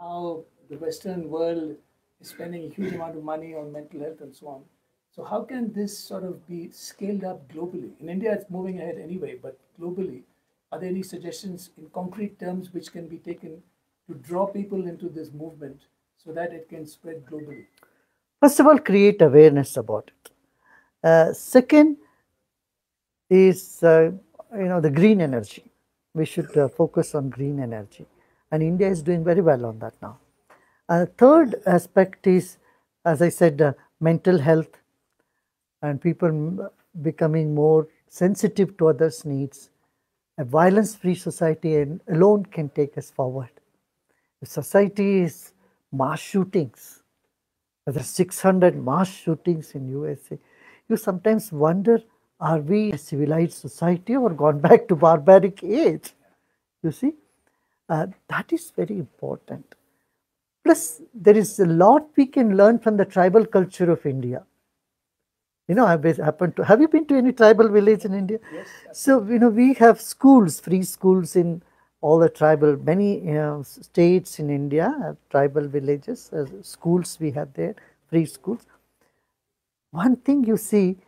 how the Western world is spending a huge amount of money on mental health and so on. So how can this sort of be scaled up globally? In India, it's moving ahead anyway, but globally, are there any suggestions in concrete terms which can be taken to draw people into this movement so that it can spread globally? First of all, create awareness about it. Second is the green energy. We should focus on green energy, and India is doing very well on that now. Third aspect is, as I said, mental health, and people becoming more sensitive to others' needs. A violence-free society alone can take us forward. If society is mass shootings, there are 600 mass shootings in USA, you sometimes wonder, are we a civilized society or gone back to barbaric age? You see, that is very important. Plus, there is a lot we can learn from the tribal culture of India. Have you been to any tribal village in India? Yes. So, we have schools, free schools in all the tribal, many states in India have tribal villages, schools we have there, free schools. One thing you see,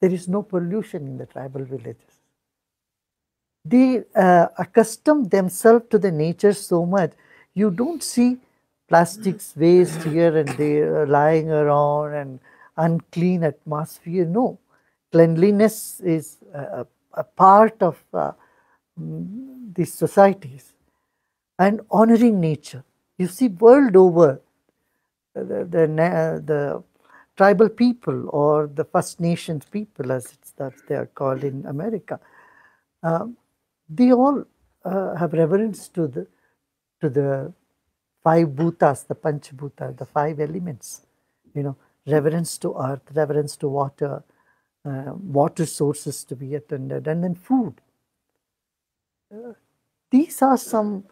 there is no pollution in the tribal villages. They accustom themselves to the nature so much. You don't see plastics waste here and there lying around and unclean atmosphere. No, cleanliness is a part of these societies, and honoring nature. You see, world over, the tribal people or the First Nations people, as they are called in America, they all have reverence to the five bhutas, the Panch Bhuta, the five elements. Reverence to earth, reverence to water, water sources to be attended, and then food. These are some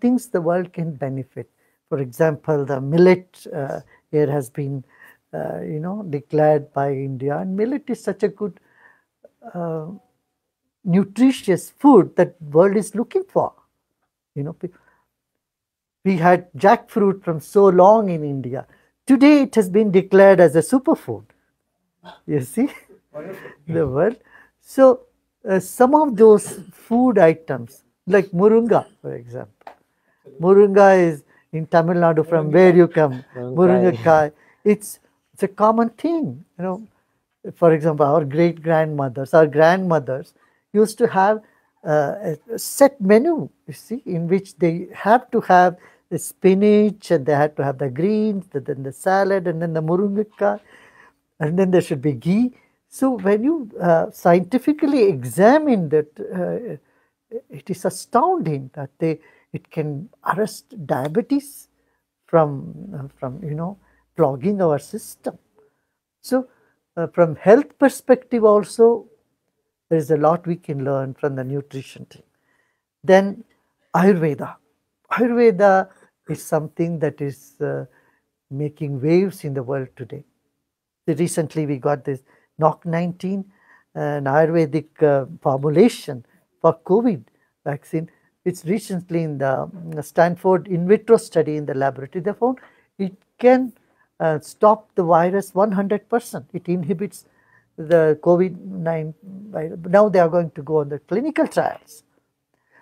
things the world can benefit. For example, the millet here has been declared by India, and millet is such a good nutritious food that world is looking for. We had jackfruit from so long in India. Today it has been declared as a superfood. You see, the world. So some of those food items, like murunga, for example. Murunga is in Tamil Nadu, from where you come. Muringakai. It's a common thing. For example, our great grandmothers, our grandmothers used to have a set menu, you see, in which they have to have the spinach, and they had to have the greens, then the salad, and then the murungakai, and then there should be ghee. So when you scientifically examine that, it is astounding that it can arrest diabetes from clogging our system. So from health perspective also, there is a lot we can learn from the nutrition thing. Then Ayurveda. Ayurveda is something that is making waves in the world today. Recently we got this NOC-19, an Ayurvedic formulation for COVID vaccine. It's recently in the Stanford in vitro study in the laboratory. They found it can stop the virus 100%. It inhibits the COVID-19 virus. Now they are going to go on the clinical trials.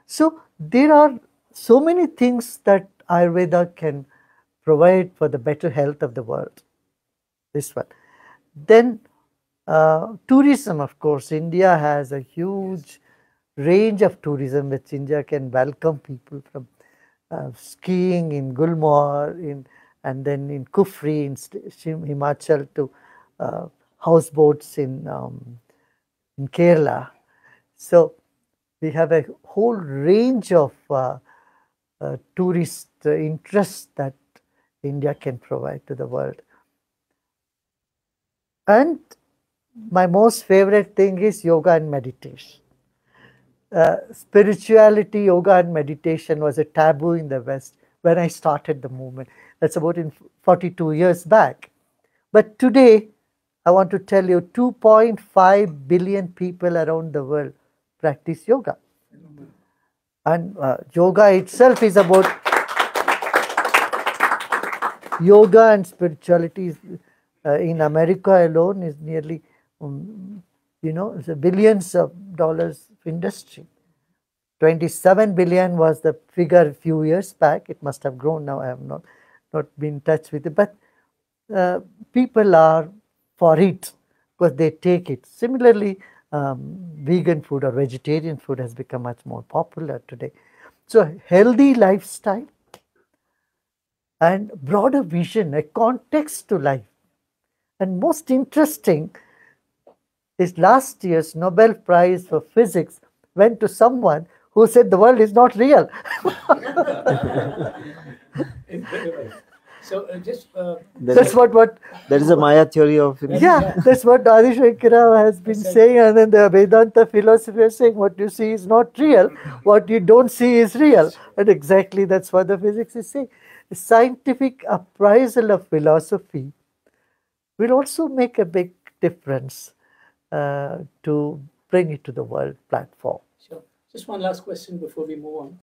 So there are so many things that Ayurveda can provide for the better health of the world. This one. Then tourism, of course. India has a huge range of tourism which India can welcome people from skiing in Gulmarg, and then in Kufri, in Himachal, to houseboats in Kerala. So we have a whole range of tourist interests that India can provide to the world. And my most favorite thing is yoga and meditation. Spirituality, yoga and meditation was a taboo in the West when I started the movement. That's about 42 years back. But today, I want to tell you, 2.5 billion people around the world practice yoga. And yoga itself is about yoga and spirituality in America alone is nearly, it's a billions of dollars industry. 27 billion was the figure a few years back. It must have grown now. I have not been in touch with it. But people are for it because they take it. Similarly, vegan food or vegetarian food has become much more popular today. So healthy lifestyle and broader vision, a context to life. And most interesting is last year's Nobel Prize for Physics went to someone who said the world is not real. Incredible. So that's what That is a Maya theory of that's what Adi Shankara has been saying, and then the Vedanta philosophy is saying what you see is not real, what you don't see is real. And exactly that's what the physics is saying. The scientific appraisal of philosophy will also make a big difference to bring it to the world platform. sure. Just one last question before we move on.